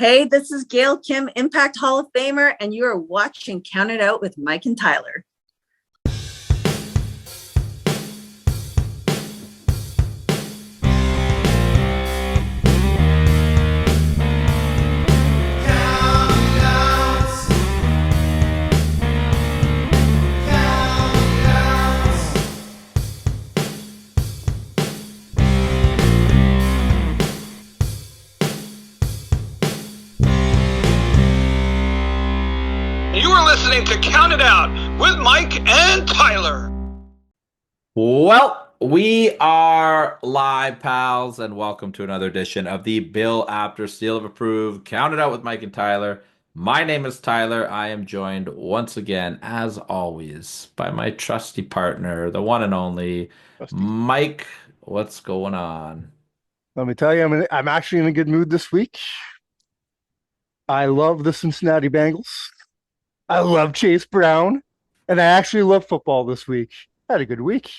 Hey, this is Gail Kim, Impact Hall of Famer, and you are watching Count It Out with Mike and Tyler. You are listening to Count It Out with Mike and Tyler. Well, we are live, pals, and welcome to another edition of the Bill Apter Seal of Approved Count It Out with Mike and Tyler. My name is Tyler. I am joined once again, as always, by my trusty partner, the one and only Mike. What's going on? Let me tell you, I'm actually in a good mood this week. I love the Cincinnati Bengals. I love Chase Brown, and I actually love football this week. I had a good week.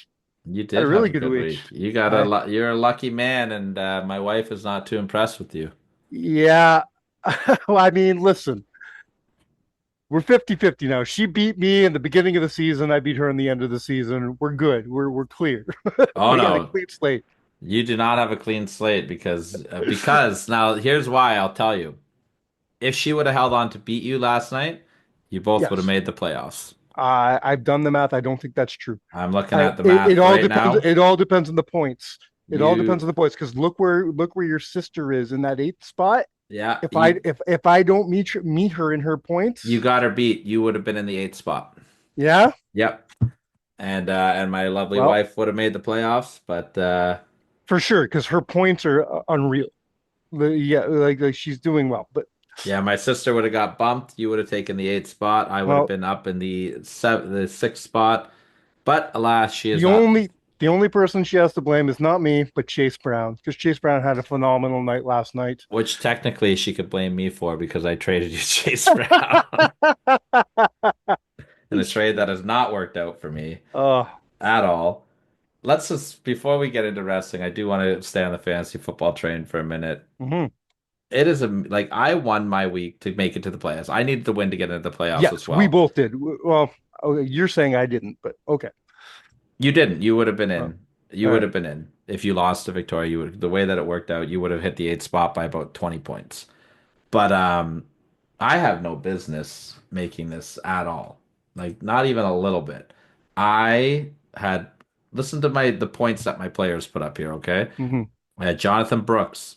You did Had a really have a good week. You got you're a lucky man, and my wife is not too impressed with you. Yeah. Well, I mean, listen, we're 50-50 now. She beat me in the beginning of the season. I beat her in the end of the season. We're good. We're clear. Oh We got a no, clean slate. you do not have a clean slate because now here's why I'll tell you. If she would have held on to beat you last night, you both would have Yes. made the playoffs. I've done the math. I don't think that's true. I'm looking at the It, math it all right depends. now. It all depends on the points. It all depends You, on the points because look where your sister is in that eighth spot. yeah, If I don't meet her in her points, you got her beat. You would have been in the eighth spot. yeah, Yep. And my lovely well, wife would have made the playoffs, but for sure, because her points are unreal. Yeah, like she's doing well, but yeah, my sister would have got bumped. You would have taken the eighth spot. I would have well, been up in the sixth spot. But alas, she is the not. only the only person she has to blame is not me, but Chase Brown, because Chase Brown had a phenomenal night last night. Which technically she could blame me for because I traded you Chase Brown in a trade that has not worked out for me Uh, at all. Let's just, before we get into wrestling, I do want to stay on the fantasy football train for a minute. mhm. It is like I won my week to make it to the playoffs. I needed to win to get into the playoffs as Yes, well. we both did. Well, okay, you're saying I didn't, but okay. You didn't. You would have been Oh, in. You all would right. have been in. If you lost to Victoria, you would the way that it worked out, you would have hit the eighth spot by about 20 points. But I have no business making this at all. Like not even a little bit. I had listen to the points that my players put up here, okay? Hmm. I had Jonathan Brooks,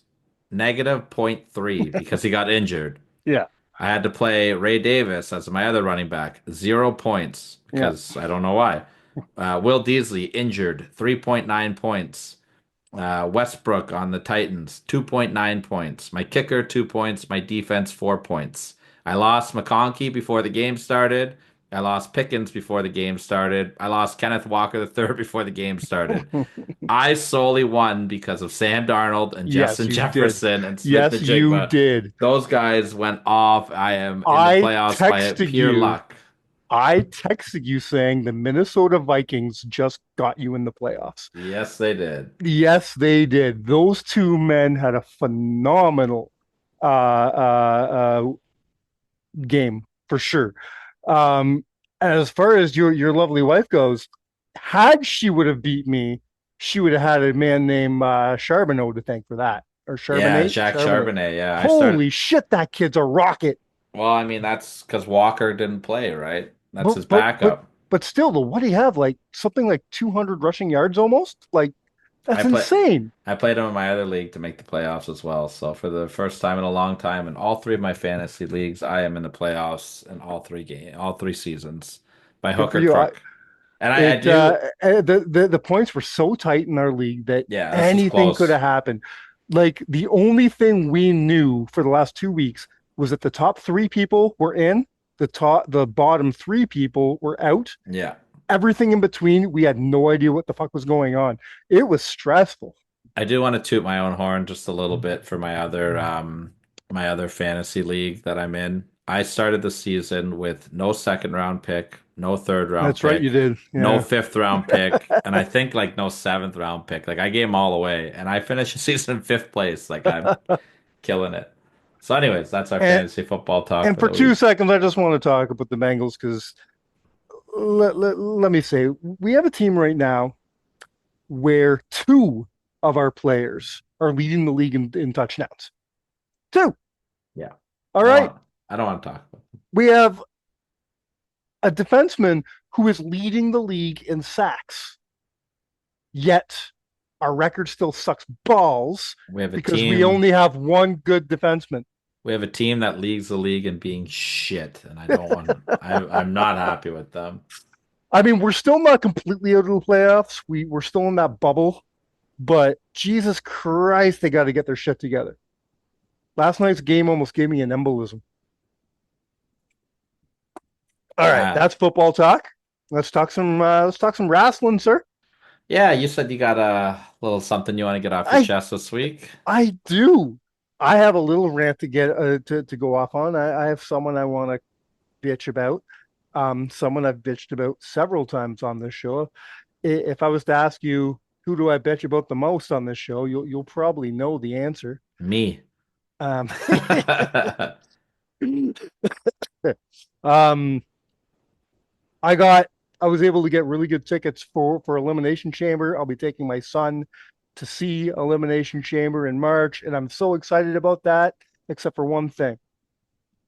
negative zero point 0.3 because he got injured. Yeah, I had to play Ray Davis as my other running back, 0 points yeah. because I don't know why. Will Deasley injured, 3.9 points. Westbrook on the Titans, 2.9 points. My kicker, 2 points. My defense, 4 points. I lost McConkey before the game started. I lost Pickens before the game started. I lost Kenneth Walker the third before the game started. I solely won because of Sam Darnold and Yes, Justin you did. Jefferson and Smith Yes, and you Jigba. did. Those guys went off. I am in the I playoffs by texted pure you. luck. I texted you saying the Minnesota Vikings just got you in the playoffs. Yes, they did. Yes, they did. Those two men had a phenomenal game for sure. As far as your lovely wife goes, had she would have beat me, she would have had a man named Charbonneau to thank for that. Or Yeah, Charbonnet? Jacques Charbonnet. Charbonnet. Yeah, I started. Holy shit, that kid's a rocket. Well, I mean, that's because Walker didn't play, right? That's But his but but backup. but still, though, what do you have? Like something like 200 rushing yards almost? Like I that's play. insane. I played him in my other league to make the playoffs as well. So for the first time in a long time, in all three of my fantasy leagues, I am in the playoffs in all three seasons by Good hook for or you. crook. And I do. The points were so tight in our league that Yeah, this was anything could close. have happened. Like the only thing we knew for the last 2 weeks was that the top three people were in, the bottom three people were out. Yeah. Everything in between, we had no idea what the fuck was going on. It was stressful. I do want to toot my own horn just a little bit for my other fantasy league that I'm in. I started the season with no second round pick, no third round That's right, you pick, did. no Yeah. fifth round pick, and I think like no seventh round pick. Like I gave them all away, and I finished the season in fifth place. Like I'm killing it. So, anyways, that's our And- fantasy football talk. And for the 2 week. seconds, I just want to talk about the Bengals because let me say, we have a team right now where 2 of our players are leading the league in touchdowns. 2. Yeah. All right. I don't want to talk about it. We have a defenseman who is leading the league in sacks. Yet our record still sucks balls We have a because team. we only have 1 good defenseman. We have a team that leads the league in being shit, and I don't want. I'm not happy with them. I mean, we're still not completely out of the playoffs. We're still in that bubble, but Jesus Christ, they got to get their shit together. Last night's game almost gave me an embolism. All right, that's football talk. Let's talk some wrestling, sir. Yeah, you said you got a little something you want to get off your chest this week. I do. I have a little rant to get to go off on. I have someone I want to bitch about. Someone I've bitched about several times on this show. If I was to ask you who do I bitch about the most on this show, you'll probably know the answer. Me. Um, I was able to get really good tickets for Elimination Chamber. I'll be taking my son to see Elimination Chamber in March, and I'm so excited about that, except for one thing.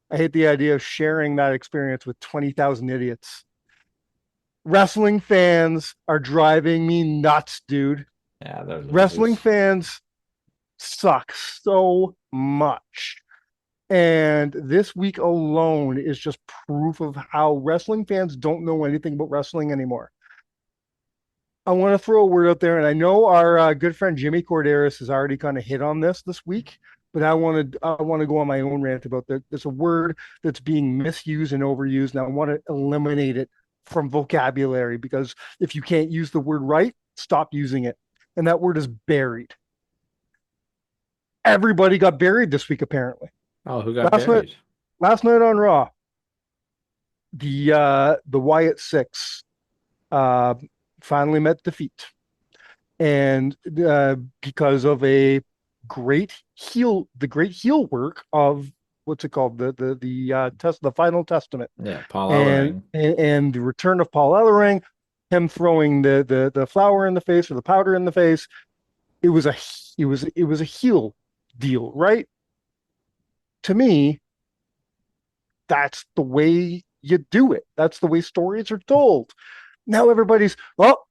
I hate the idea of sharing that experience with 20,000 idiots. Wrestling fans are driving me nuts, dude. Yeah, wrestling fans suck so much. And this week alone is just proof of how wrestling fans don't know anything about wrestling anymore. I want to throw a word out there, and I know our good friend Jimmy Corderas has already kind of hit on this week, but I want to go on my own rant about that. There's a word that's being misused and overused, and I want to eliminate it from vocabulary because if you can't use the word right, stop using it. And that word is buried. Everybody got buried this week, apparently. Oh, who got buried? Last night on Raw, the Wyatt Six finally met defeat, and because of the great heel work of what's it called, the Final Testament. Yeah, Paul Ellering, and the return of Paul Ellering, him throwing the flour in the face or the powder in the face. It was a heel deal, right? To me, that's the way you do it. That's the way stories are told. Now everybody's, well,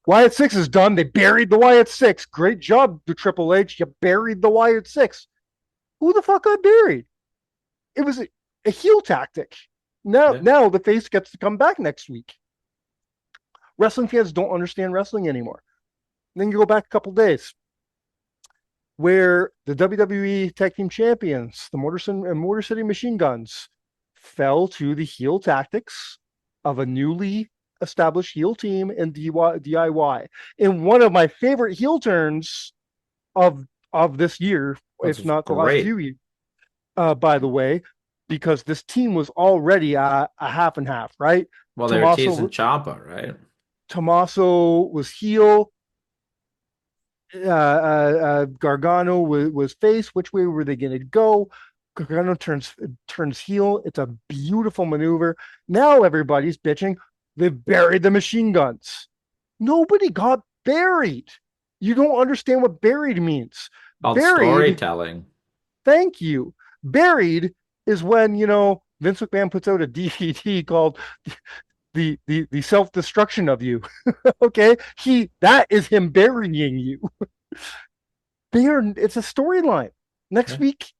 Wyatt Six is done. They buried the Wyatt Six. Great job, the Triple H. You buried the Wyatt Six. Who the fuck got buried? It was a heel tactic. Now the face gets to come back next week. Wrestling fans don't understand wrestling anymore. And then you go back a couple days, where the WWE Tag Team Champions, the Motor City Machine Guns, fell to the heel tactics of a newly established heel team in DIY. In one of my favorite heel turns of this year, if not the last few years, by the way, because this team was already a half and half, right? Well, they were teasing Ciampa, right? Tommaso was heel. Gargano was face. Which way were they going to go? Gargano turns heel. It's a beautiful maneuver. Now everybody's bitching. They buried the Machine Guns. Nobody got buried. You don't understand what buried means. Storytelling. Thank you. Buried is when, Vince McMahon puts out a DVD called the self-destruction of you. Okay? That is him burying you. It's a storyline. Next week,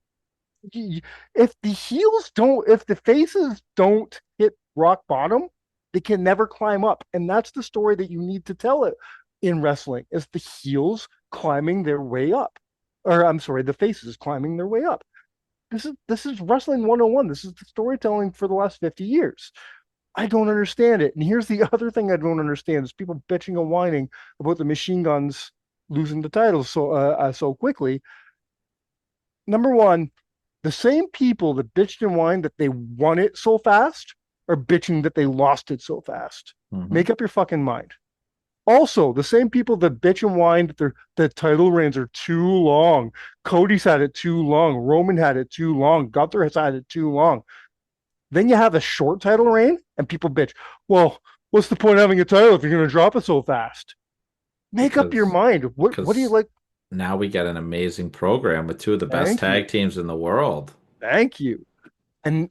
if the faces don't hit rock bottom, they can never climb up. And that's the story that you need to tell it in wrestling, is the heels climbing their way up. Or I'm sorry, the faces climbing their way up. This is wrestling 101. This is the storytelling for the last 50 years. I don't understand it. And here's the other thing I don't understand is people bitching and whining about the Machine Guns losing the titles so quickly. Number one, the same people that bitched and whined that they won it so fast are bitching that they lost it so fast. Mm-hmm. Make up your fucking mind. Also, the same people that bitch and whine that the title reigns are too long. Cody's had it too long. Roman had it too long. Gunther has had it too long. Then you have a short title reign, and people bitch. Well, what's the point of having a title if you're going to drop it so fast? Make up your because mind. What do you because like? now we get an amazing program with two of the best Thank you. tag teams in the world. Thank you. And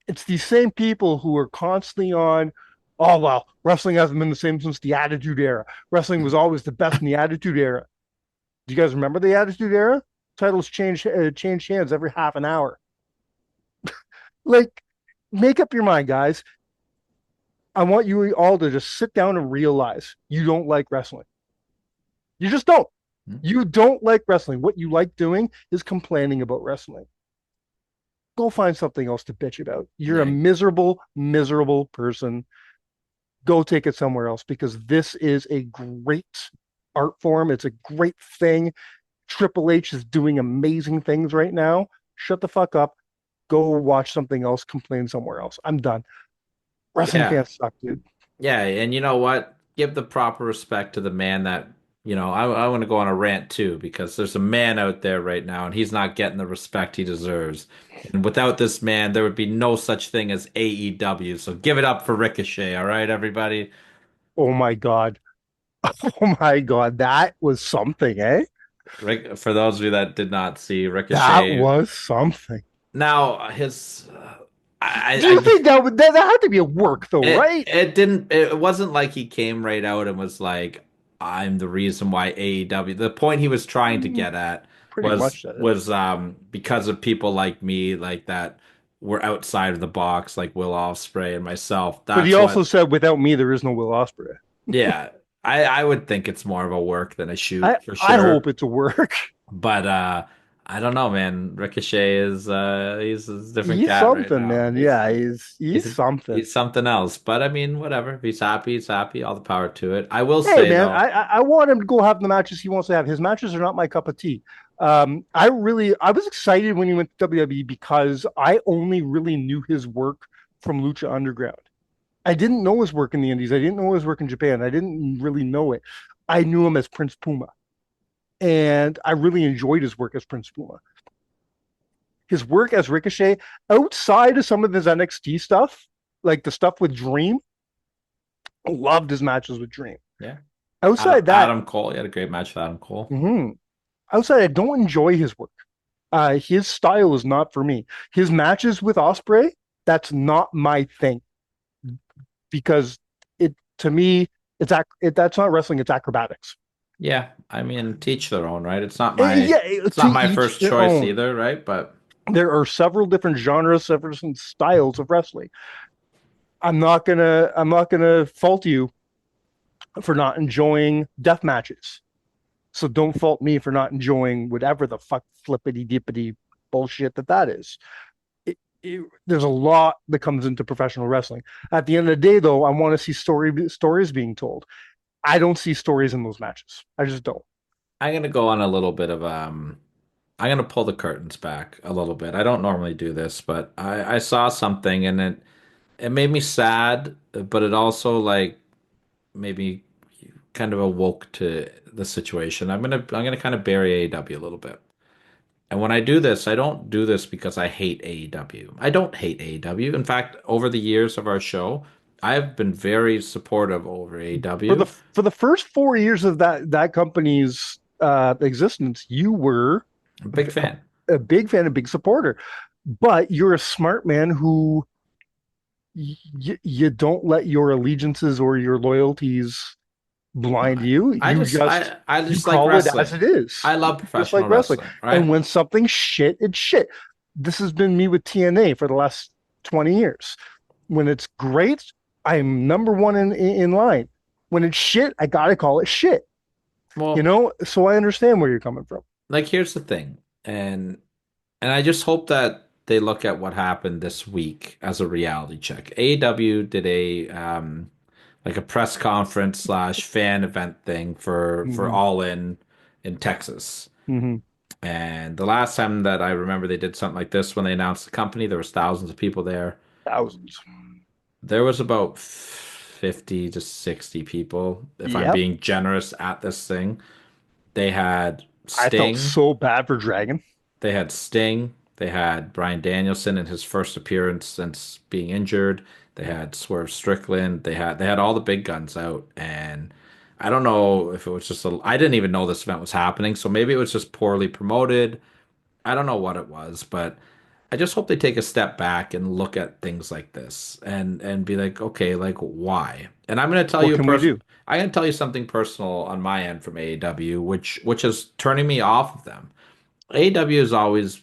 it's these same people who are constantly on, oh, well, wrestling hasn't been the same since the Attitude Era. Wrestling was always the best in the Attitude Era. Do you guys remember the Attitude Era? Titles change hands every half an hour. Like, make up your mind, guys. I want you all to just sit down and realize you don't like wrestling. You just don't. You don't like wrestling. What you like doing is complaining about wrestling. Go find something else to bitch about. You're a Yeah. miserable, miserable person. Go take it somewhere else because this is a great art form. It's a great thing. Triple H is doing amazing things right now. Shut the fuck up. Go watch something else. Complain somewhere else. I'm done. Wrestling Yeah. fans suck, dude. Yeah, and you know what? Give the proper respect to the man that, I want to go on a rant too, because there's a man out there right now and he's not getting the respect he deserves. And without this man, there would be no such thing as AEW. So give it up for Ricochet, all right, everybody? Oh my god. Oh my god. That was something, eh? For those of you that did not see That Ricochet, was something. now his, Do you I think that had to be a work though, right? it wasn't like he came right out and was like, I'm the reason why AEW. The point he was trying to get at Pretty was much that is. was because of people like me, like that were outside of the box, like Will Ospreay and myself. But he That's also what, said, without me, there is no Will Ospreay. yeah. I would think it's more of a work than a I shoot for I hope sure. it's a work. But I don't know, man. Ricochet is he's a different He's cat right something, now. man. Yeah, he's He's something. he's something else. But I mean, whatever. If he's happy, he's happy. All the power to it. I will Hey, say man, though, I want him to go have the matches he wants to have. His matches are not my cup of tea. I was excited when he went to WWE because I only really knew his work from Lucha Underground. I didn't know his work in the Indies. I didn't know his work in Japan. I didn't really know it. I knew him as Prince Puma, and I really enjoyed his work as Prince Puma. His work as Ricochet, outside of some of his NXT stuff, like the stuff with Dream, loved his matches with Dream. yeah. Outside that, Adam Cole, he had a great match with Adam Cole. mhm, outside I don't enjoy his work. His style is not for me. His matches with Osprey, that's not my thing because it to me that's not wrestling. It's acrobatics. Yeah, I mean, teach their own, right? Yeah, It's not to my each first their choice own. either, right? But There are several different genres, several different styles of wrestling. I'm not gonna fault you for not enjoying death matches. So don't fault me for not enjoying whatever the fuck flippity dippity bullshit that is. There's a lot that comes into professional wrestling. At the end of the day, though, I want to see stories being told. I don't see stories in those matches. I just don't. I'm gonna go on a little bit of I'm gonna pull the curtains back a little bit. I don't normally do this, but I saw something and it made me sad, but it also like made me kind of awoke to the situation. I'm gonna kind of bury AEW a little bit. And when I do this, I don't do this because I hate AEW. I don't hate AEW. In fact, over the years of our show, I've been very supportive over For the AEW. for the first 4 years of that company's existence, you were I'm a big fan. a big fan, a big supporter. But you're a smart man who you don't let your allegiances or your loyalties blind you. I You just like call it as wrestling. it is. I love Just like professional wrestling. wrestling, And right? when something's shit, it's shit. This has been me with TNA for the last 20 years. When it's great, I'm number one in line. When it's shit, I gotta call it shit. You Well, know, so I understand where you're coming from. like here's the thing, and I just hope that they look at what happened this week as a reality check. AEW did a like a press conference slash fan event thing for Hmm. All in Texas. Hmm. And the last time that I remember they did something like this when they announced the company, there was thousands of people there. Thousands. There was about 50 to 60 people, if I'm Yep. being generous at this thing. They had I felt Sting. so bad for Dragon. They had Sting. They had Bryan Danielson in his first appearance since being injured. They had Swerve Strickland. They had all the big guns out, and I don't know if it was just I didn't even know this event was happening, so maybe it was just poorly promoted. I don't know what it was, but I just hope they take a step back and look at things like this and be like, okay, like why? And I'm going to tell What you can we do? I'm going to tell you something personal on my end from AEW, which is turning me off of them. AEW has always,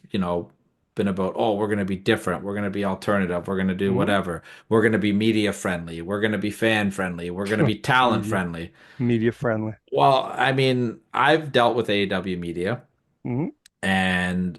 been about, oh, we're going to be different. We're going to be alternative. We're going to do Mhm. whatever. We're going to be media friendly. We're going to be fan friendly. We're going to be talent Media, friendly. media friendly. Well, I mean, I've dealt with AEW media Hmm. and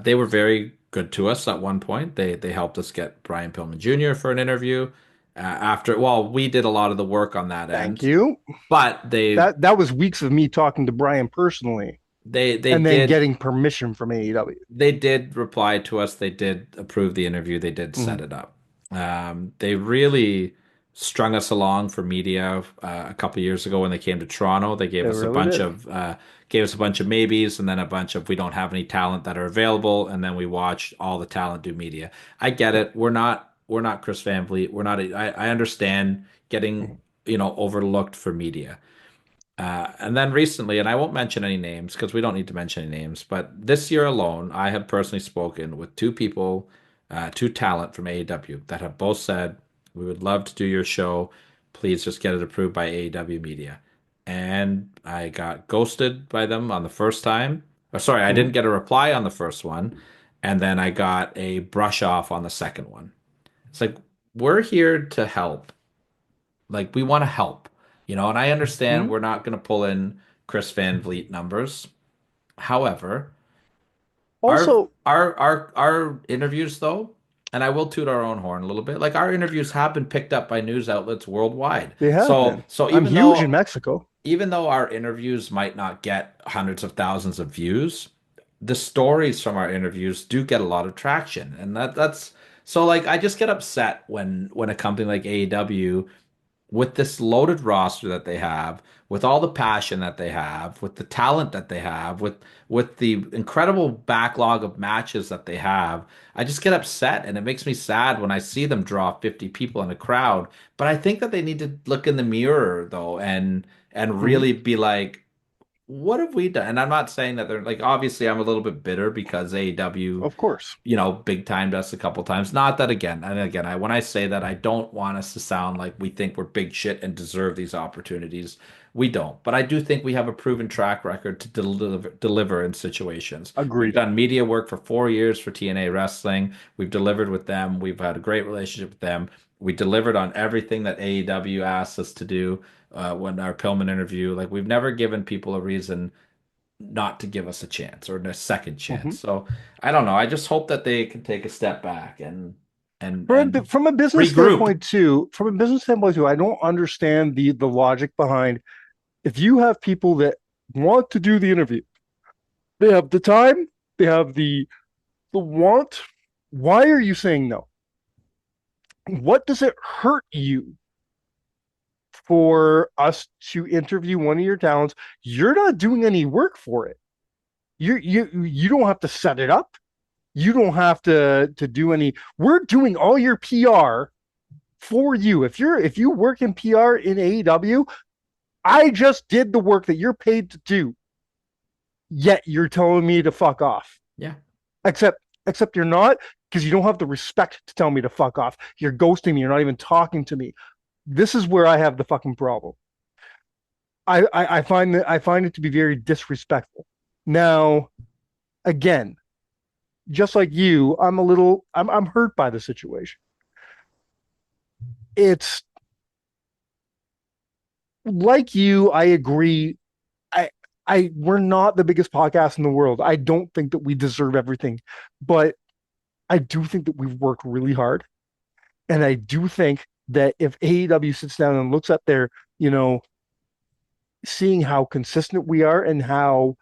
they were very good to us at one point. They helped us get Brian Pillman Jr. for an interview. We did a lot of the work on that Thank end, you. but That was weeks of me talking to Brian personally they and then did getting permission from AEW. they did reply to us. They did approve the interview. They did set Mhm. it up. They really strung us along for media a couple years ago when they came to Toronto. They They really did. gave us a bunch of maybes and then a bunch of we don't have any talent that are available, and then we watched all the talent do media. I get it. We're not Chris Van Vliet. We're not. I understand getting Mhm. overlooked for media. And then recently, and I won't mention any names because we don't need to mention any names, but this year alone, I have personally spoken with two people, two talent from AEW that have both said, we would love to do your show. Please just get it approved by AEW Media. And I got ghosted by them on the first time. Or sorry, I Mhm. didn't get a reply on the first one. And then I got a brush off on the second one. It's like, we're here to help. Like we want to help, and I understand Mhm. we're not going to pull in Chris Van Vliet numbers. However, our Also, our interviews though, and I will toot our own horn a little bit. Like our interviews have been picked up by news outlets worldwide. they have So been. so I'm huge in Mexico. even though our interviews might not get hundreds of thousands of views, the stories from our interviews do get a lot of traction, and that's so like I just get upset when a company like AEW with this loaded roster that they have, with all the passion that they have, with the talent that they have, with the incredible backlog of matches that they have, I just get upset and it makes me sad when I see them draw 50 people in a crowd. But I think that they need to look in the mirror though and Mhm. really be like, what have we done? And I'm not saying that they're like obviously I'm a little bit bitter because AEW Of course. big timed us a couple times. Not that again, and again, when I say that, I don't want us to sound like we think we're big shit and deserve these opportunities. We don't, but I do think we have a proven track record to deliver in situations. We've Agreed. done media work for 4 years for TNA Wrestling. We've delivered with them. We've had a great relationship with them. We delivered on everything that AEW asked us to do when our Pillman interview. Like we've never given people a reason not to give us a chance or a second chance. Mhm. So I don't know. I just hope that they can take a step back and and From a, and from a business regroup. standpoint too, I don't understand the logic behind if you have people that want to do the interview, they have the time, they have the want. Why are you saying no? What does it hurt you for us to interview one of your talents? You're not doing any work for it. You don't have to set it up. You don't have to do any. We're doing all your PR for you. If you work in PR in AEW, I just did the work that you're paid to do. Yet you're telling me to fuck off. Yeah. Except you're not, because you don't have the respect to tell me to fuck off. You're ghosting me. You're not even talking to me. This is where I have the fucking problem. I find it to be very disrespectful. Now, again, just like you, I'm hurt by the situation. It's like you, I agree. I we're not the biggest podcast in the world. I don't think that we deserve everything, but I do think that we've worked really hard. And I do think that if AEW sits down and looks at their, you know, seeing how consistent we are and how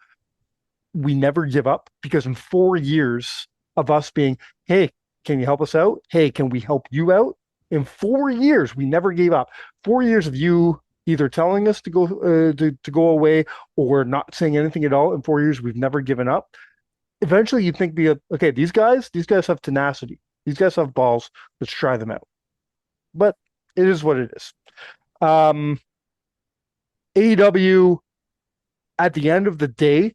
we never give up, because in 4 years of us being, hey, can you help us out? Hey, can we help you out? In 4 years, we never gave up. 4 years of you either telling us to go to go away or not saying anything at all. In 4 years, we've never given up. Eventually, you think, okay, these guys have tenacity. These guys have balls. Let's try them out. But it is what it is. AEW, at the end of the day,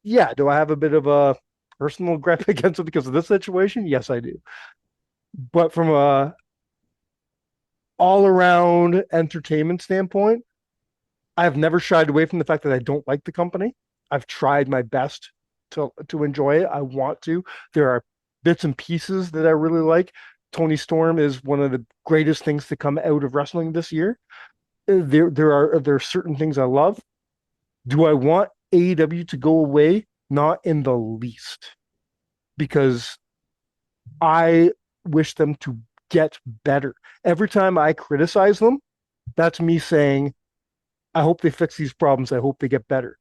yeah, do I have a bit of a personal gripe against it because of this situation? Yes, I do. But from a all-around entertainment standpoint, I've never shied away from the fact that I don't like the company. I've tried my best to enjoy it. I want to. There are bits and pieces that I really like. Tony Storm is one of the greatest things to come out of wrestling this year. There are certain things I love. Do I want AEW to go away? Not in the least, because I wish them to get better. Every time I criticize them, that's me saying, I hope they fix these problems. I hope they get better.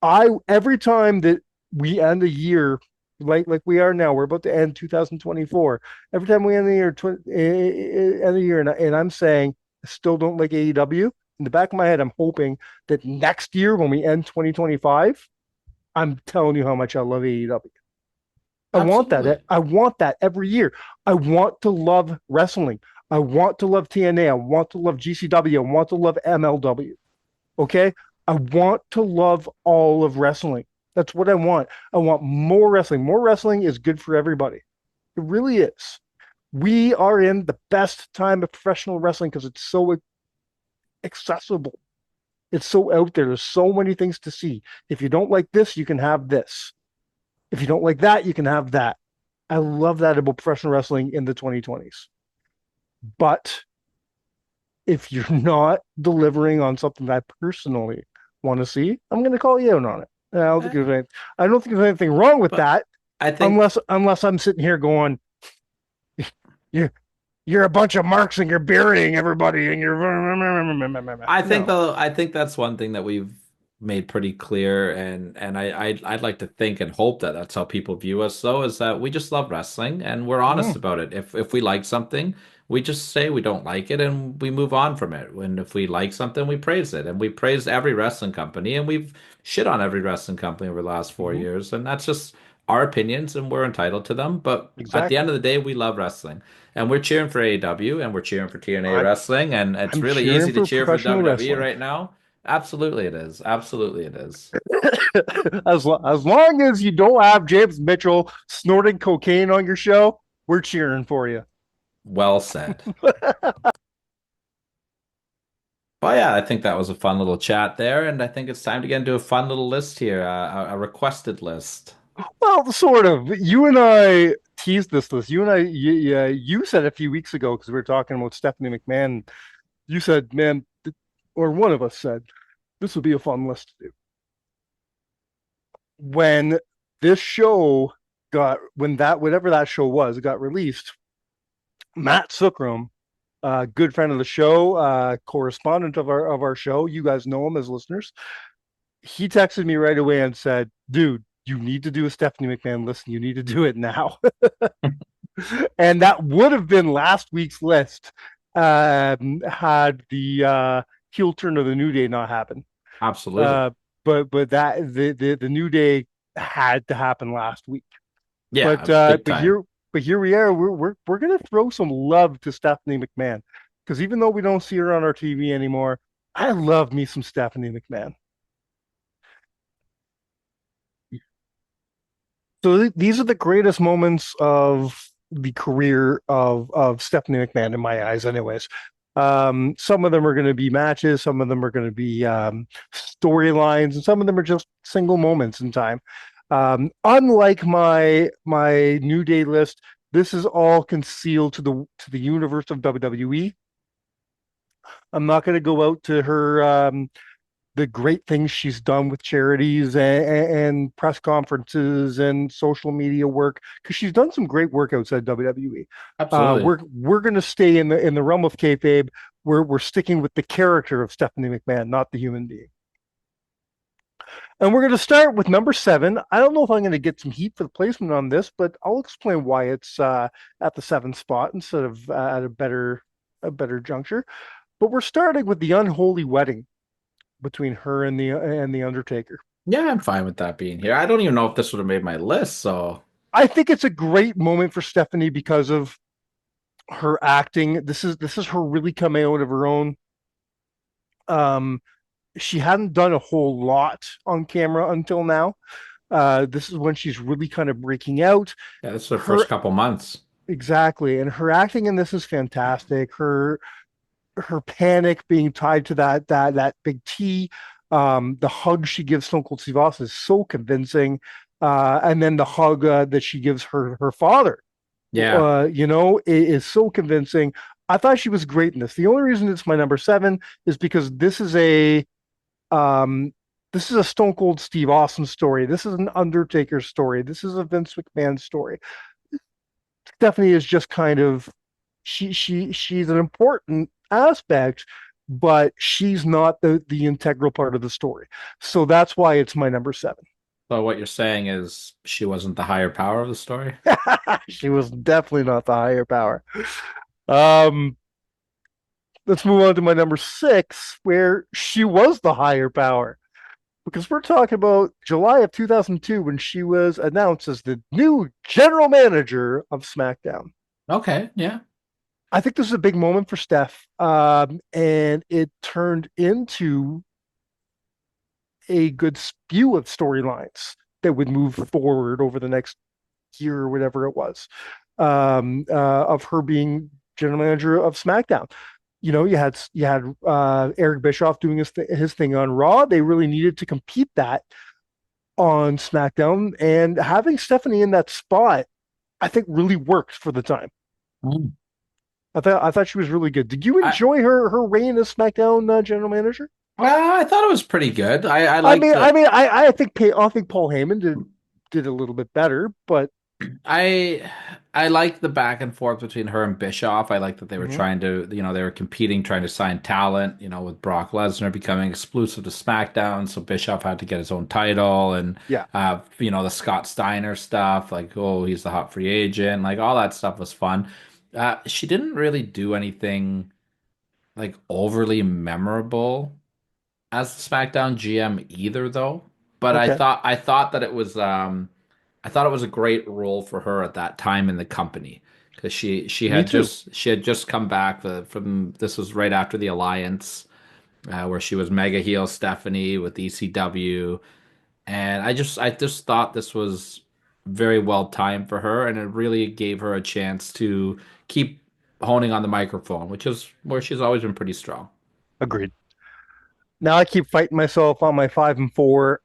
Every time that we end a year like we are now, we're about to end 2024. Every time we end the year, and I'm saying I still don't like AEW. In the back of my head, I'm hoping that next year when we end 2025, I'm telling you how much I love AEW. I want that. I want that every year. I want to love wrestling. I want to love TNA. I want to love GCW. I want to love MLW. Okay? I want to love all of wrestling. That's what I want. I want more wrestling. More wrestling is good for everybody. It really is. We are in the best time of professional wrestling because it's so accessible. It's so out there. There's so many things to see. If you don't like this, you can have this. If you don't like that, you can have that. I love that about professional wrestling in the 2020s. But if you're not delivering on something that I personally want to see, I'm going to call you out on it. I don't think there's anything wrong with that. I think unless I'm sitting here going, you're a bunch of marks and you're burying everybody and you're. I think that's one thing that we've made pretty clear, and I'd like to think and hope that that's how people view us, though, is that we just love wrestling and we're honest about it. If we like something, we just say we don't like it and we move on from it. And if we like something, we praise it, and we praise every wrestling company, and we've shit on every wrestling company over the last 4 years, and that's just our opinions and we're entitled to them. But at the end of the day, we love wrestling. And we're cheering for AEW and we're cheering for TNA wrestling, and it's really easy to cheer for WWE right now. Absolutely it is. Absolutely it is. As long as you don't have James Mitchell snorting cocaine on your show, we're cheering for you. Well said. Well, yeah, I think that was a fun little chat there, and I think it's time to get into a fun little list here, a requested list. Well, sort of. You and I teased this list. You said a few weeks ago, because we were talking about Stephanie McMahon. You said, man, or one of us said, this would be a fun list to do. When this show whatever that show was, it got released, Matt Sookrum, a good friend of the show, correspondent of our show, you guys know him as listeners, he texted me right away and said, dude, you need to do a Stephanie McMahon list, and you need to do it now. And that would have been last week's list had the heel turn of the New Day not happen. Absolutely. But that the New Day had to happen last week. Yeah, but here we are. We're gonna throw some love to Stephanie McMahon, because even though we don't see her on our TV anymore, I love me some Stephanie McMahon. So these are the greatest moments of the career of Stephanie McMahon in my eyes, anyways. Some of them are going to be matches, some of them are going to be storylines, and some of them are just single moments in time. Unlike my New Day list, this is all concealed to the universe of WWE. I'm not going to go out to her the great things she's done with charities and press conferences and social media work, because she's done some great work outside WWE. Absolutely. We're going to stay in the realm of kayfabe. We're sticking with the character of Stephanie McMahon, not the human being. And we're going to start with number 7. I don't know if I'm going to get some heat for the placement on this, but I'll explain why it's at the 7th spot instead of at a better juncture. But we're starting with the unholy wedding between her and the Undertaker. Yeah, I'm fine with that being here. I don't even know if this would have made my list. So I think it's a great moment for Stephanie because of her acting. This is her really coming out of her own. Um, she hadn't done a whole lot on camera until now. This is when she's really kind of breaking out. yeah, this is the Her first couple months. exactly, and her acting in this is fantastic. Her panic being tied to that big T. The hug she gives Stone Cold Steve Austin is so convincing. And then the hug that she gives her father, Yeah. is so convincing. I thought she was great in this. The only reason it's my number 7 is because um, this is a Stone Cold Steve Austin story. This is an Undertaker story. This is a Vince McMahon story. Stephanie is just kind of she's an important aspect, but she's not the integral part of the story. So that's why it's my number 7. So what you're saying is she wasn't the higher power of the story? She was definitely not the higher power. Um, let's move on to my number 6, where she was the higher power. Because we're talking about July of 2002 when she was announced as the new general manager of SmackDown. Okay, yeah. I think this is a big moment for Steph, and it turned into a good spew of storylines that would move forward over the next year or whatever it was, of her being general manager of SmackDown. You had Eric Bischoff doing his thing on Raw. They really needed to compete that on SmackDown, and having Stephanie in that spot, I think, really worked for the time. Mm. I thought she was really good. Did you I, enjoy her reign as SmackDown general manager? well, I thought it was pretty good. I I liked mean, I it. mean, I think Paul Heyman did a little bit better, but I I like the back and forth between her and Bischoff. I like that they were mhm, trying to, they were competing, trying to sign talent, with Brock Lesnar becoming exclusive to SmackDown, so Bischoff had to get his own title and yeah, the Scott Steiner stuff, like, oh, he's the hot free agent, like all that stuff was fun. She didn't really do anything like overly memorable as the SmackDown GM either though. But okay, I thought that it was I thought it was a great role for her at that time in the company because me too. she had just come back from this was right after the Alliance where she was mega heel Stephanie with ECW, and I just thought this was very well timed for her, and it really gave her a chance to keep honing on the microphone, which is where she's always been pretty strong. Agreed. Now I keep fighting myself on my 5 and 4.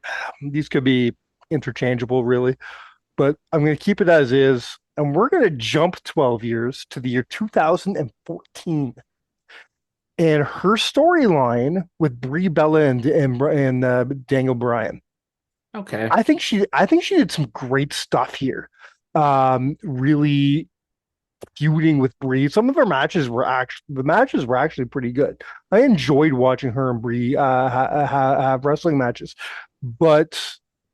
These could be interchangeable, really, but I'm going to keep it as is, and we're going to jump 12 years to the year 2014 and her storyline with Brie Bella and Daniel Bryan. Okay. I think she did some great stuff here. Really feuding with Brie. Some of her matches were actually pretty good. I enjoyed watching her and Brie have wrestling matches, but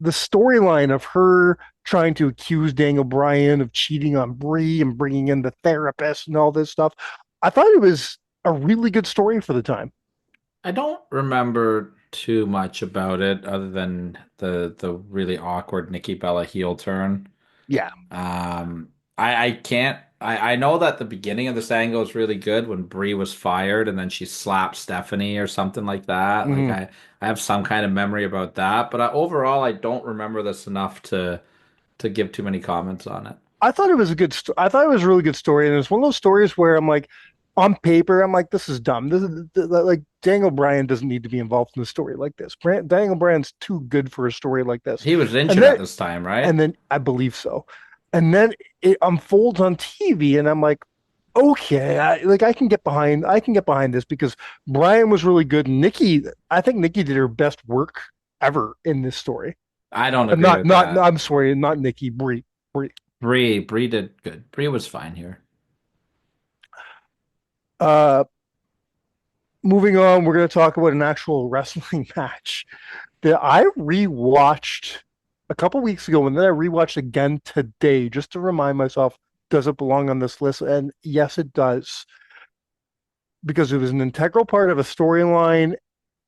the storyline of her trying to accuse Daniel Bryan of cheating on Brie and bringing in the therapist and all this stuff, I thought it was a really good story for the time. I don't remember too much about it other than the really awkward Nikki Bella heel turn. Yeah. I can't I know that the beginning of this angle is really good when Brie was fired and then she slapped Stephanie or something like that. Like Mhm. I have some kind of memory about that, but overall I don't remember this enough to give too many comments on it. I thought it was a I thought it was a really good story, and it's one of those stories where I'm like, on paper, I'm like, this is dumb. Like Daniel Bryan doesn't need to be involved in a story like this. Daniel Bryan's too good for a story like this. He was And injured at then, this time, right? and then I believe so, and then it unfolds on TV, and I'm like, okay, I can get behind this because Bryan was really good. I think Nikki did her best work ever in this story. I don't agree Not, with not, that. I'm sorry, not Nikki, Brie. Brie. Brie did good. Brie was fine here. Uh, moving on, we're going to talk about an actual wrestling match. that I rewatched a couple weeks ago, and then I rewatched again today just to remind myself, does it belong on this list? And yes, it does, because it was an integral part of a storyline.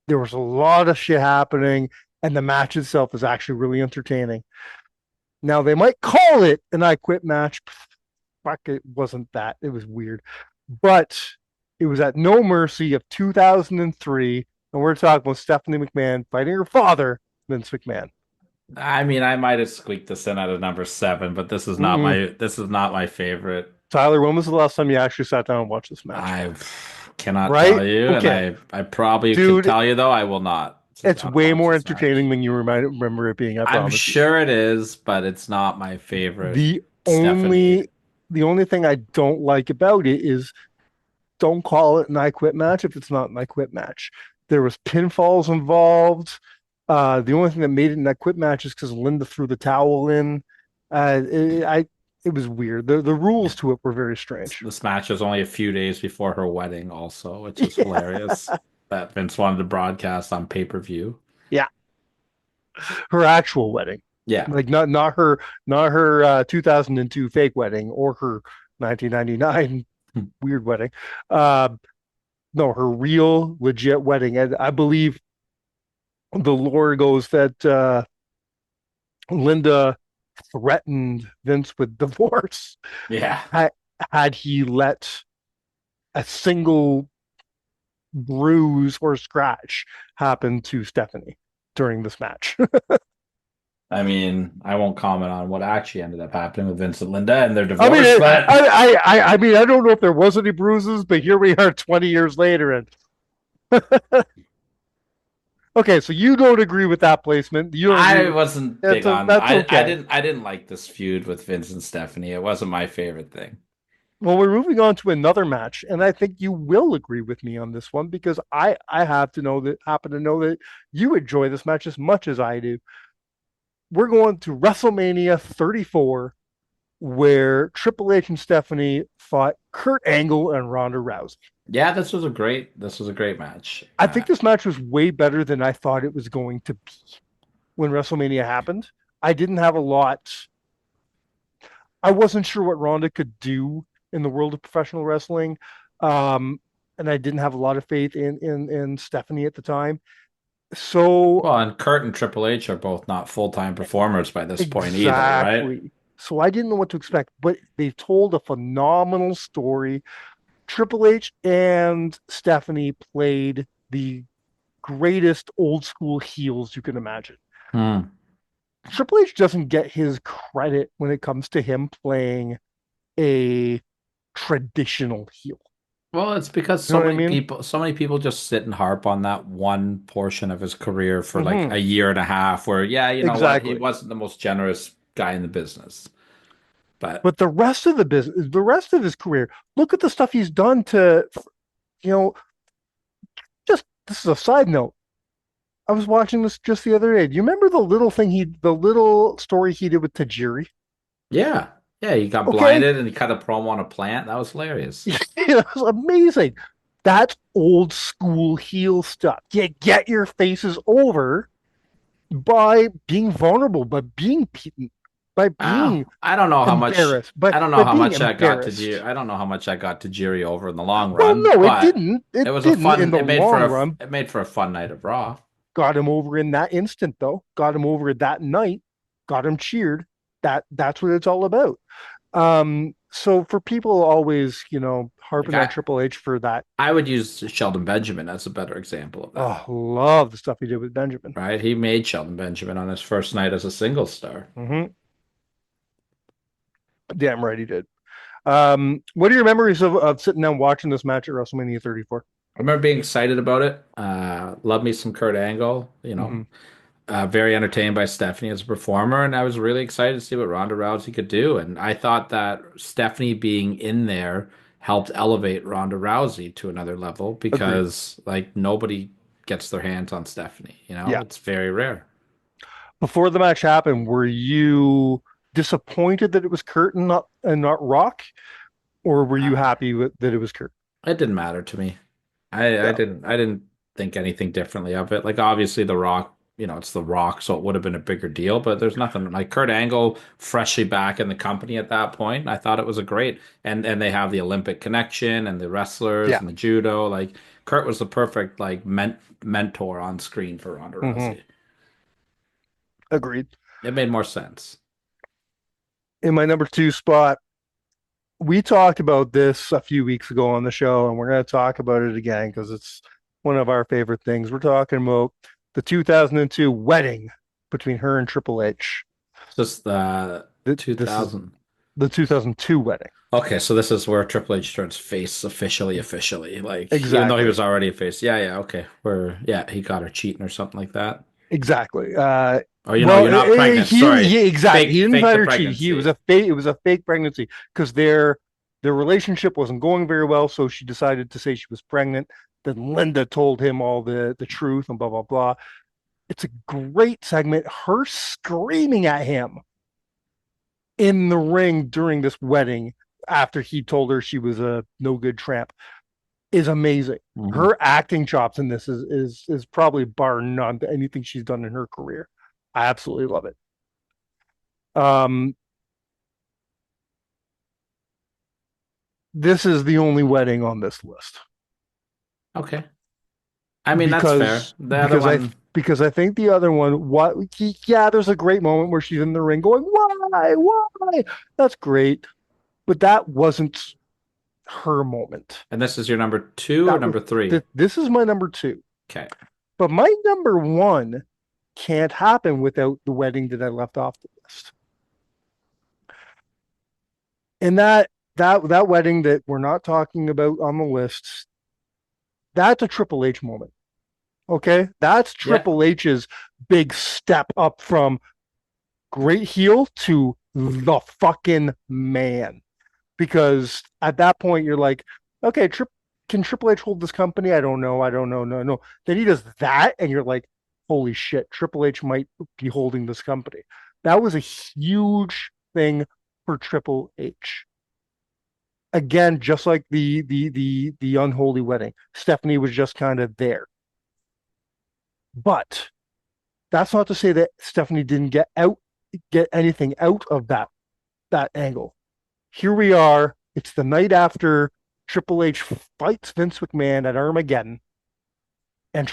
There was a lot of shit happening, and the match itself is actually really entertaining. Now they might call it an I Quit match. Fuck, it wasn't that. It was weird, but it was at No Mercy of 2003, and we're talking about Stephanie McMahon fighting her father, Vince McMahon. I mean, I might have squeaked this in at a number 7, but this is not Mm-mm. my favorite. Tyler, when was the last time you actually sat down and watched this match? I cannot Right? tell you, and Okay, I probably could dude, tell you though I will not sit it's down and way watch more this match. entertaining than you remember it being. I I'm promise you. sure it is, but it's not my favorite The Stephanie. only the only thing I don't like about it is don't call it an I Quit match if it's not an I Quit match. There was pinfalls involved. The only thing that made it an I Quit match is because Linda threw the towel in. It was weird. The rules to it were very strange. This match was only a few days before her wedding, also, which is Yeah, hilarious that Vince wanted to broadcast on pay-per-view. yeah. Her actual wedding, Yeah. like not her 2002 fake wedding or her 1999 weird wedding. Uh, no, her real legit wedding, and I believe the lore goes that Linda threatened Vince with divorce Yeah. had, had he let a single bruise or scratch happen to Stephanie during this match. I mean, I won't comment on what actually ended up happening with Vince and Linda and their I mean, divorce, but I mean, I don't know if there was any bruises, but here we are 20 years later, and okay, so you don't agree with that placement. You don't agree I with wasn't that's big on that's okay. I didn't like this feud with Vince and Stephanie. It wasn't my favorite thing. Well, we're moving on to another match, and I think you will agree with me on this one because I have to know that happen to know that you enjoy this match as much as I do. We're going to WrestleMania 34, where Triple H and Stephanie fought Kurt Angle and Ronda Rousey. Yeah, this was a great match. I think this match was way better than I thought it was going to be when WrestleMania happened. I didn't have a lot. I wasn't sure what Ronda could do in the world of professional wrestling, um, and I didn't have a lot of faith in Stephanie at the time. So Well, and Kurt and Triple H are both not full-time performers by this point either, right? exactly. So I didn't know what to expect, but they told a phenomenal story. Triple H and Stephanie played the greatest old school heels you can imagine. Hmm. Triple H doesn't get his credit when it comes to him playing a traditional heel. Well, it's because You know what I mean? so many people just sit and harp on that one portion of his career for like Mm-hmm. a year and a half where, yeah, you know what, he Exactly. wasn't the most generous guy in the business. But But the rest of the business, the rest of his career, look at the stuff he's done to, you know, just this is a side note. I was watching this just the other day. Do you remember the little story he did with Tajiri? yeah, yeah, he got Okay. blinded and he cut a promo on a plant. That was hilarious. It was amazing. That's old school heel stuff. You get your faces over by being vulnerable, by being I don't know how much embarrassed, but I don't know by how being much that got to embarrassed. Jiri. I don't know how much that got to Jiri over in the long Well, run, no, it but didn't. it It was a didn't in fun. the long run. it made for a fun night of Raw. Got him over in that instant, though. Got him over that night. Got him cheered. That's what it's all about. So for people always, Like harping on Triple H for that, I would use Sheldon Benjamin as a better example of that. oh, love the stuff he did with Benjamin. Right? He made Sheldon Benjamin on his first night as a single star. Mm-hmm. Damn right he did. What are your memories of sitting down watching this match at WrestleMania 34? I remember being excited about it. Love me some Kurt Angle, Mm-hmm. very entertained by Stephanie as a performer, and I was really excited to see what Ronda Rousey could do. And I thought that Stephanie being in there helped elevate Ronda Rousey to another level Agreed. because like nobody gets their hands on Stephanie. Yeah. It's very rare. Before the match happened, were you disappointed that it was Kurt and not Rock, or were you Uh, happy that it was Kurt? It didn't matter to me. Yeah. I didn't think anything differently of it. Like obviously The Rock, it's The Rock, so it would have been a bigger deal. But there's nothing like Kurt Angle freshly back in the company at that point. I thought it was a great, and they have the Olympic connection and the wrestlers Yeah. and the judo. Like Kurt was the perfect like mentor on screen for Ronda Hmm. Rousey. Agreed. It made more sense. In my number 2 spot, we talked about this a few weeks ago on the show, and we're going to talk about it again because it's one of our favorite things. We're talking about the 2002 wedding between her and Triple H. Just the This is 2000. the 2002 wedding. Okay, so this is where Triple H turns face officially. Like, even though he Exactly. was already a face. Yeah, okay. He got her cheating or something like that. Exactly. Oh, you're not pregnant. Sorry. Exactly. He didn't Fake find the her cheat. He was pregnancy. a fake. It was a fake pregnancy because their relationship wasn't going very well. So she decided to say she was pregnant. Then Linda told him all the truth and blah blah blah. It's a great segment. Her screaming at him in the ring during this wedding after he told her she was a no good tramp is amazing. Mhm. Her acting chops in this is probably bar none to anything she's done in her career. I absolutely love it. Um, this is the only wedding on this list Okay. I mean, that's fair. The other one, because I think the other one, yeah, there's a great moment where she's in the ring going, why? That's great, but that wasn't her moment. and this is your number two or That number three? this is my number 2, Okay. but my number 1 can't happen without the wedding that I left off the list. And that wedding that we're not talking about on the list, that's a Triple H moment. Okay, that's Yeah. Triple H's big step up from great heel to the fucking man. Because at that point you're like, okay, can Triple H hold this company? I don't know. No. Then he does that, and you're like, holy shit, Triple H might be holding this company. That was a huge thing for Triple H. Again, just like the unholy wedding, Stephanie was just kind of there. But that's not to say that Stephanie didn't get anything out of that angle. Here we are. It's the night after Triple H fights Vince McMahon at Armageddon, and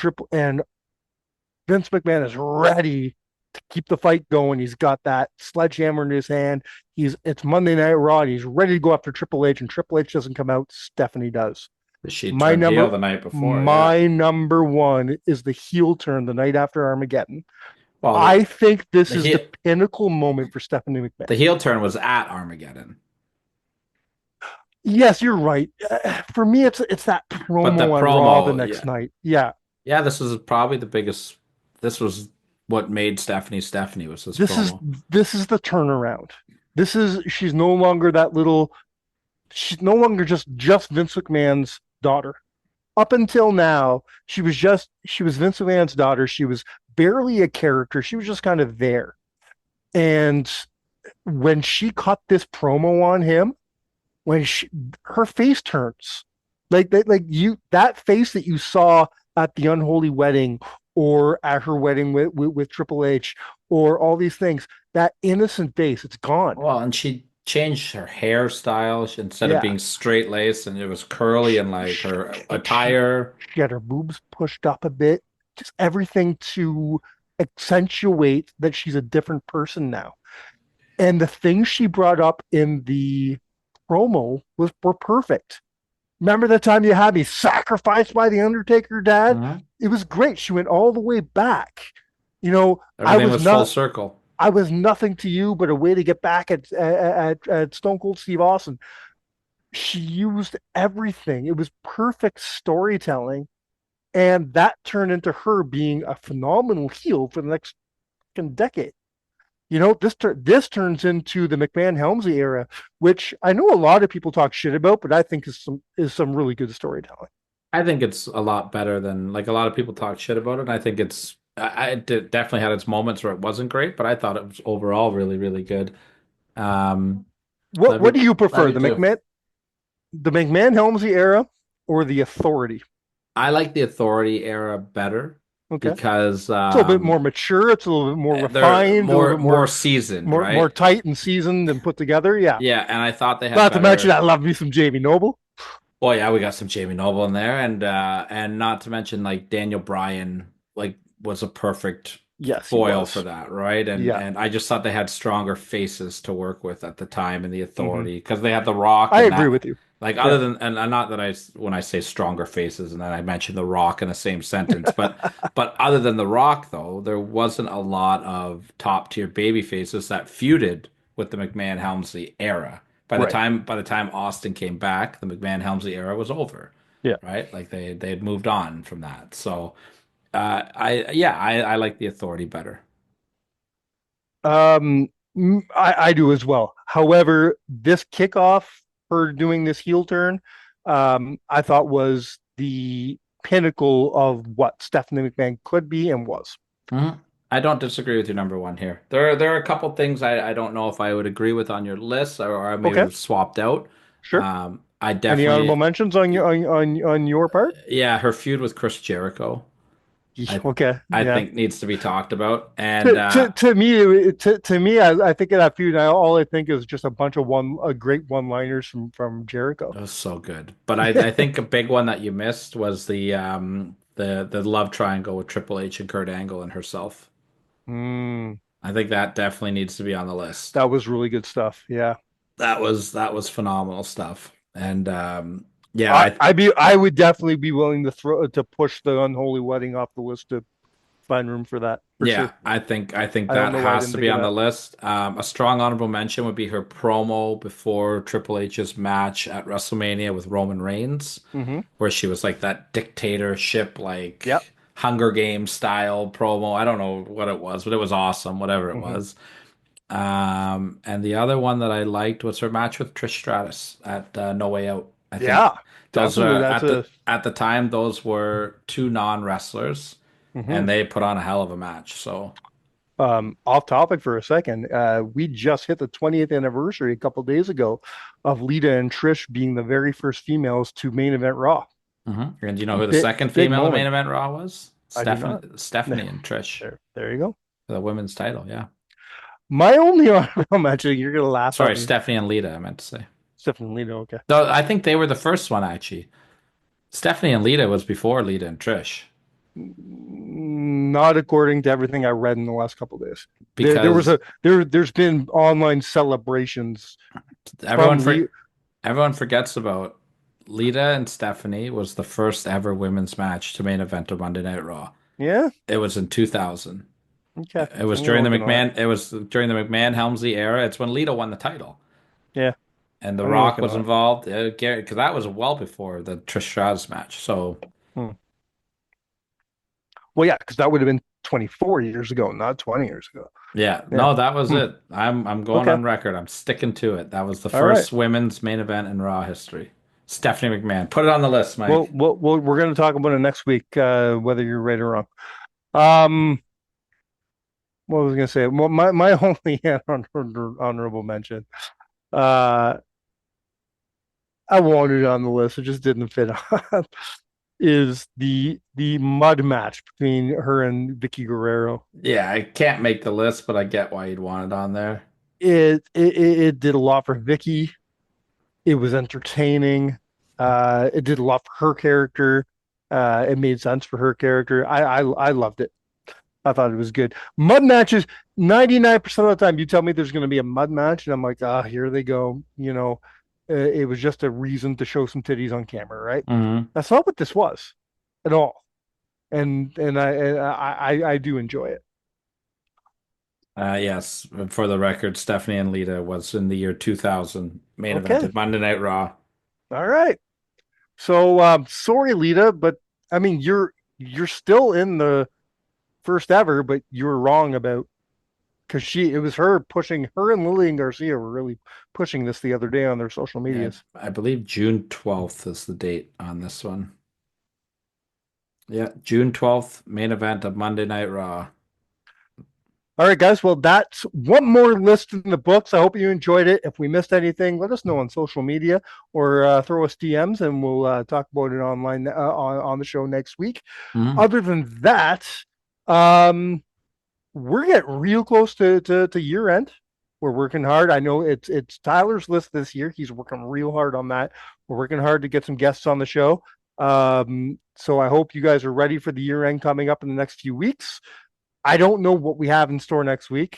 Vince McMahon is ready to keep the fight going. He's got that sledgehammer in his hand. It's Monday Night Raw. And he's ready to go after Triple H, and Triple H doesn't come out. Stephanie does. She My turned heel number the night before. Yeah. my number 1 is the heel turn the night after Armageddon. Well, I think this the is heel- the pinnacle moment for Stephanie McMahon. the heel turn was at Armageddon. Yes, you're right. For me, it's that But promo the on Raw the promo, next yeah. night. Yeah, Yeah, this was probably the biggest. This was what made Stephanie Stephanie was this promo. this is the turnaround. She's no longer that little. She's no longer just Vince McMahon's daughter. Up until now, she was Vince McMahon's daughter. She was barely a character. She was just kind of there. And when she cut this promo on him, her face turns that face that you saw at the unholy wedding or at her wedding with Triple H or all these things, that innocent face, it's gone. Well, and she changed her hairstyle instead of Yeah. being straight laced, and it was curly, and like her attire. She had her boobs pushed up a bit, just everything to accentuate that she's a different person now. And the things she brought up in the promo were perfect. Remember the time you had me sacrificed by the Undertaker, Dad? Mhm. It was great. She went all the way back. You know, Everything was full circle. I was nothing to you but a way to get back at Stone Cold Steve Austin. She used everything. It was perfect storytelling, and that turned into her being a phenomenal heel for the next decade. You know, this turns into the McMahon Helmsley era, which I know a lot of people talk shit about, but I think is some really good storytelling. I think it's a lot better than like a lot of people talk shit about it. And I think it definitely had its moments where it wasn't great, but I thought it was overall really, really good. What do you prefer, the McMahon Helmsley era or the Authority? I like the Authority era better. Okay. because It's a little bit more mature. It's a little bit more they're refined, a little more bit more seasoned, more right? tight and seasoned and put together. Yeah. Yeah, and I thought they had Not to mention, better. I love me some Jamie Noble. Well, yeah, we got some Jamie Noble in there, and not to mention like Daniel Bryan, like was a perfect Yes, he foil for was. that, right? Yeah, And I just thought they had stronger faces to work with at the time in the hmm Authority because they had The Rock I and agree that. with you. Like Yeah. other than and not that when I say stronger faces and then I mentioned The Rock in the same sentence, but other than The Rock though, there wasn't a lot of top tier baby faces that feuded with the McMahon Helmsley era. Right. By the time Austin came back, the McMahon Helmsley era was over, Yeah. right? Like they had moved on from that. So I like the Authority better. Um, I do as well. However, this kickoff for doing this heel turn, I thought was the pinnacle of what Stephanie McMahon could be and was. Mhm. I don't disagree with your number one here. There are a couple things I don't know if I would agree with on your list or I maybe Okay, have swapped out. sure. I Any honorable definitely mentions on your part? yeah, her feud with Chris Jericho. I Okay, I yeah. think needs to be talked about. And To me, to me, I think of that feud. All I think is just a bunch of great one-liners from Jericho. it was so good. But I think a big one that you missed was the love triangle with Triple H and Kurt Angle and herself. Mm, I think that definitely needs to be on the list. that was really good stuff. Yeah. That was phenomenal stuff. And yeah, I I would definitely be willing to push the unholy wedding off the list to find room for that for yeah, sure. I think I don't that know why I has didn't to think be of on the that. list. A strong honorable mention would be her promo before Triple H's match at WrestleMania with Roman Reigns, Hmm. where she was like that dictatorship, like Yep. Hunger Games style promo. I don't know what it was, but it was awesome, whatever it Hmm. was. And the other one that I liked was her match with Trish Stratus at No Way Out. I think Yeah, those definitely. are That's a at the time those were two non-wrestlers, hmm and they put on a hell of a match. So off topic for a second. We just hit the 20th anniversary a couple days ago of Lita and Trish being the very first females to main event Raw. And do you know who the Big second big female in main moment. event Raw was? I do not. Stephanie and Trish There you go. for the women's title. Yeah, My only honorable mention, you're gonna laugh at sorry, me, Stephanie and Lita. I meant to say. Stephanie Lita. Okay. Though I think they were the first one actually. Stephanie and Lita was before Lita and Trish Not according to everything I read in the last couple of days. There was because there's been online celebrations everyone from for Lee. everyone forgets about Lita and Stephanie was the first ever women's match to main event of Monday Night Raw. Yeah. It was in 2000. Okay. It was I'm gonna during the look into that. McMahon. It was during the McMahon Helmsley era. It's when Lita won the title, Yeah. and The I'm gonna look Rock into was that. involved. Gary, because that was well before the Trish Stratus match. So Hmm. Well, yeah, because that would have been 24 years ago, not 20 years ago. yeah, Yeah. no, that was Hmm. it. I'm going Okay. on record. I'm sticking to it. That was the All right. first women's main event in Raw history. Stephanie McMahon. Put it on the list, Well, Mike. we're going to talk about it next week, whether you're right or wrong. Um, what was I going to say? Well, my only honorable mention, uh, I wanted it on the list. It just didn't fit on. Is the mud match between her and Vicky Guerrero. Yeah, I can't make the list, but I get why you'd want it on there. It did a lot for Vicky. It was entertaining. It did a lot for her character. It made sense for her character. I loved it. I thought it was good. Mud matches, 99% of the time, you tell me there's going to be a mud match, and I'm like, ah, here they go. It was just a reason to show some titties on camera, right? Hmm That's not what this was at all. And I do enjoy it. Yes, for the record, Stephanie and Lita was in the year 2000 main event Okay. at Monday Night Raw. All right. So sorry, Lita, but I mean you're still in the first ever, but you were wrong about because it was her and Lillian Garcia were really pushing this the other day on their social Yeah, medias. I believe June 12th is the date on this one. Yeah, June 12th, main event of Monday Night Raw. All right, guys. Well, that's one more list in the books. I hope you enjoyed it. If we missed anything, let us know on social media or throw us DMs, and we'll talk about it online on the show next week. Mhm. Other than that, um, we're getting real close to year end. We're working hard. I know it's Tyler's list this year. He's working real hard on that. We're working hard to get some guests on the show. So I hope you guys are ready for the year end coming up in the next few weeks. I don't know what we have in store next week.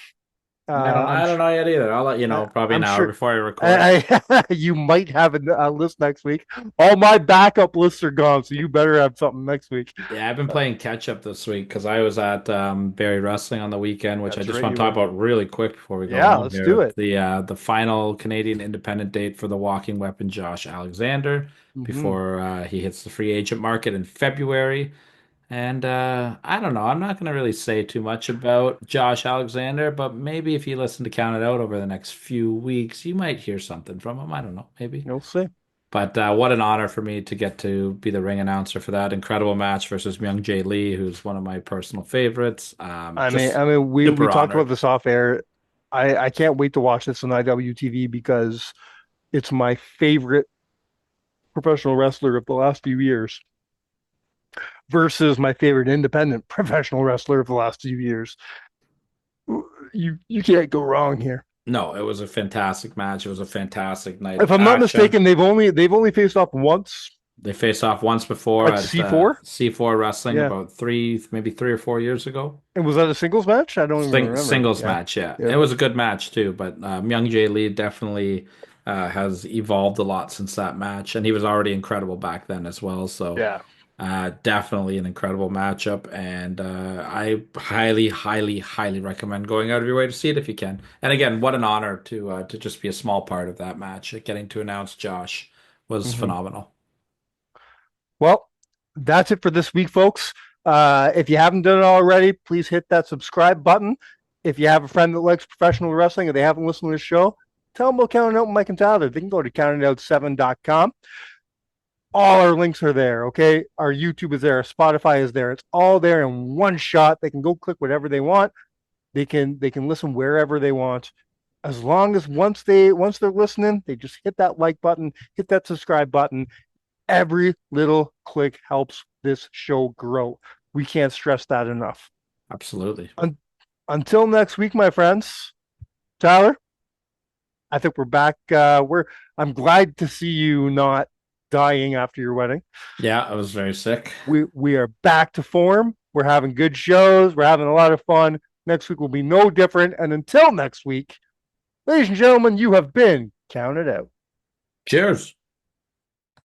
I don't know yet either. I'll let you know probably I'm an hour sure before I record. you might have a list next week. All my backup lists are gone, so you better have something next week. Yeah, I've been playing catch up this week because I was at Barrie Wrestling on the weekend, which I That's just right, want you to talk were. about really quick before we go Yeah, home let's here. do it. The final Canadian independent date for the walking weapon Josh Alexander before he hits the free agent market in February. And I don't know. I'm not going to really say too much about Josh Alexander, but maybe if you listen to Count It Out over the next few weeks, you might hear something from him. I don't know, maybe. You'll see. But what an honor for me to get to be the ring announcer for that incredible match versus Myung Jae Lee, who's one of my personal favorites. We Super talked about honored. this off air. I can't wait to watch this on IWTV because it's my favorite professional wrestler of the last few years versus my favorite independent professional wrestler of the last few years. You can't go wrong here. No, it was a fantastic match. It was a fantastic night If of I'm not action. mistaken, they've only faced off once They faced off once before at at C4. C4 Wrestling Yeah. about maybe 3 or 4 years ago. And was that a singles match? I don't even remember. Singles Yeah. match, yeah. Yeah. It was a good match too, but Myung Jae Lee definitely has evolved a lot since that match, and he was already incredible back then as well. So Yeah. definitely an incredible matchup, and I highly, highly, highly recommend going out of your way to see it if you can. And again, what an honor to just be a small part of that match. Getting to announce Josh was Mhm. phenomenal. Well, that's it for this week, folks. If you haven't done it already, please hit that subscribe button. If you have a friend that likes professional wrestling and they haven't listened to the show, tell them about Counting Out with Mike and Tyler. They can go to countingout7.com. All our links are there, okay? Our YouTube is there, our Spotify is there. It's all there in one shot. They can go click whatever they want. They can listen wherever they want. As long as once they're listening, they just hit that like button, hit that subscribe button. Every little click helps this show grow. We can't stress that enough. Absolutely. Until next week, my friends. Tyler, I think we're back. I'm glad to see you not dying after your wedding. Yeah, I was very sick. We are back to form. We're having good shows. We're having a lot of fun. Next week will be no different. And until next week, ladies and gentlemen, you have been counted out. Cheers.